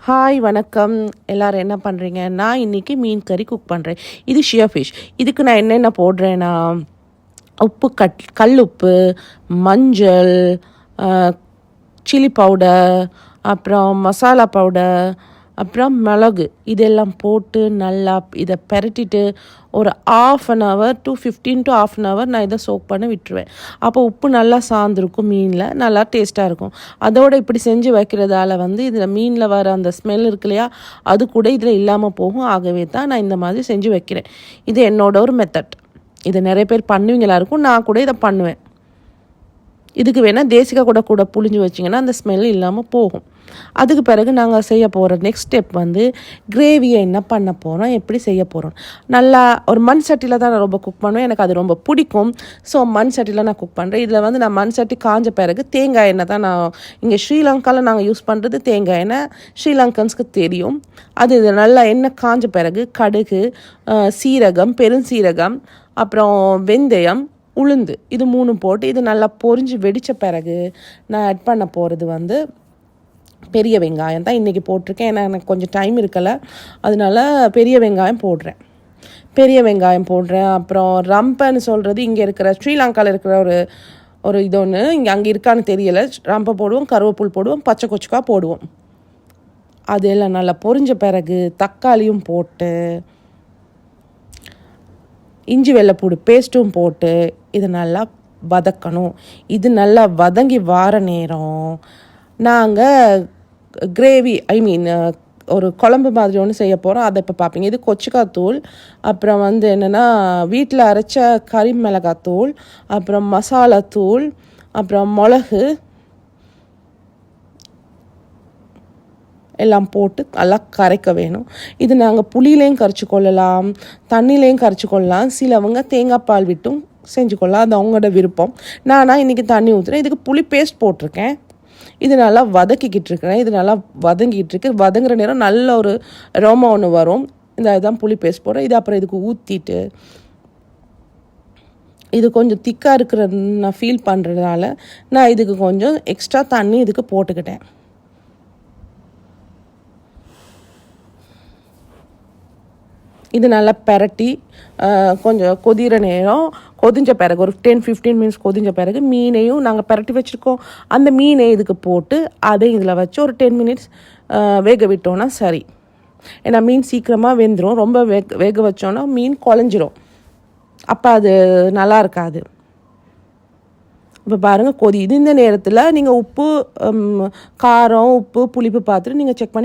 Hi வணக்கம். எல்லோரும் என்ன பண்ணுறீங்க? நான் இன்றைக்கி மீன் கறி குக் பண்ணுறேன். இது ஷியா ஃபிஷ். இதுக்கு நான் என்னென்ன போடுறேன்னா, உப்பு கல் உப்பு, மஞ்சள், சில்லி பவுடர், அப்புறம் மசாலா பவுடர், அப்புறம் மிளகு இதெல்லாம் போட்டு நல்லா இதை பெரட்டிட்டு ஒரு 1/2 to 15 to 1/2 நான் இதை சோக் பண்ண விட்டுருவேன். அப்போ உப்பு நல்லா சார்ந்துருக்கும், மீனில் நல்லா டேஸ்ட்டாக இருக்கும். அதோடு இப்படி செஞ்சு வைக்கிறதால இதில் மீனில் வர அந்த ஸ்மெல் இருக்கு இல்லையா, அது கூட இதில் இல்லாமல் போகும். ஆகவே தான் நான் இந்த மாதிரி செஞ்சு வைக்கிறேன். இது என்னோட ஒரு மெத்தட். இதை நிறைய பேர் பண்ணுவீங்களா இருக்கும், நான் கூட இதை பண்ணுவேன். இதுக்கு வேணால் தேசிக்காய் கூட புளிஞ்சு வச்சிங்கன்னா அந்த ஸ்மெல் இல்லாமல் போகும். அதுக்கு பிறகு நாங்கள் செய்ய போகிற நெக்ஸ்ட் ஸ்டெப் கிரேவியை என்ன பண்ண போகிறோம், எப்படி செய்ய போகிறோம். நல்லா ஒரு மண் சட்டியில் தான் நான் ரொம்ப குக் பண்ணுவேன். எனக்கு அது ரொம்ப பிடிக்கும். ஸோ மண் சட்டியில் நான் குக் பண்ணுறேன். இதில் நான் மண் சட்டி காஞ்ச பிறகு தேங்காய் எண்ணெய் தான் நான் இங்கே ஸ்ரீலங்காவில் நாங்கள் யூஸ் பண்ணுறது. தேங்காய் எண்ணெய் ஸ்ரீலங்கன்ஸ்க்கு தெரியும். அது நல்லா எண்ணெய் காஞ்ச பிறகு கடுகு, சீரகம், பெருஞ்சீரகம், அப்புறம் வெந்தயம், உளுந்து, இது 3 போட்டு இது நல்லா பொரிஞ்சு வெடித்த பிறகு நான் ஆட் பண்ண போகிறது பெரிய வெங்காயம் தான் இன்றைக்கி போட்டிருக்கேன். ஏன்னா எனக்கு கொஞ்சம் டைம் இருக்கலை, அதனால பெரிய வெங்காயம் போடுறேன். அப்புறம் ரம்பன்னு சொல்கிறது இங்கே இருக்கிற ஸ்ரீலங்காவில் இருக்கிற ஒரு இது ஒன்று அங்கே இருக்கான்னு தெரியலை. ரம்பை போடுவோம், கருவேப்புல் போடுவோம், பச்சை கொச்சுக்காய் போடுவோம். அதெல்லாம் நல்லா பொரிஞ்ச பிறகு தக்காளியும் போட்டு இஞ்சி வெள்ளைப்பூடு பேஸ்ட்டும் போட்டு இதை நல்லா வதக்கணும். இது நல்லா வதங்கி வார நேரம் நாங்கள் கிரேவி ஒரு குழம்பு மாதிரி ஒன்று செய்ய போகிறோம். அதை இப்போ பார்ப்பீங்க. இது கொச்சிக்காய் தூள், அப்புறம் என்னென்னா வீட்டில் அரைச்ச கறி மிளகாத்தூள், அப்புறம் மசாலா தூள், அப்புறம் மிளகு எல்லாம் போட்டு நல்லா கரைக்க வேணும். இது நாங்கள் புளியிலையும் கரைச்சி கொள்ளலாம், தண்ணிலையும் கரைச்சி கொள்ளலாம். சிலவங்க தேங்காய் பால் விட்டும் செஞ்சு கொள்ளலாம், அது அவங்களோட விருப்பம். நானாக இன்றைக்கி தண்ணி ஊற்றுறேன். இதுக்கு புளி பேஸ்ட் போட்டிருக்கேன். இது நல்லா வதக்கிக்கிட்டு இருக்கிறேன். இது நல்லா வதங்கிட்டு இருக்கு. வதங்குற நேரம் நல்ல ஒரு ரோமா ஒன்று வரும். இதுதான் புளி பேஸ்ட் போடுறேன். இது அப்புறம் இதுக்கு ஊற்றிட்டு இது கொஞ்சம் திக்காக இருக்கிறது நான் ஃபீல் பண்ணுறதுனால நான் இதுக்கு கொஞ்சம் எக்ஸ்ட்ரா தண்ணி இதுக்கு போட்டுக்கிட்டேன். இது நல்லா பெரட்டி கொஞ்சம் கொதிஞ்ச பிறகு ஒரு 10-15 மினிட்ஸ் கொதிஞ்ச பிறகு மீனையும் நாங்கள் பெரட்டி வச்சுருக்கோம். அந்த மீனை இதுக்கு போட்டு அதை இதில் வச்சு ஒரு 10 மினிட்ஸ் வேக விட்டோன்னா சரி. ஏன்னா மீன் சீக்கிரமாக வெந்துடும். ரொம்ப வேக வச்சோன்னா மீன் குழஞ்சிரும். அப்போ அது நல்லா இருக்காது. இப்போ பாருங்கள் கொதி. இது இந்த நேரத்தில் நீங்கள் உப்பு, காரம், உப்பு, புளிப்பு பார்த்துட்டு நீங்கள் செக் பண்ணி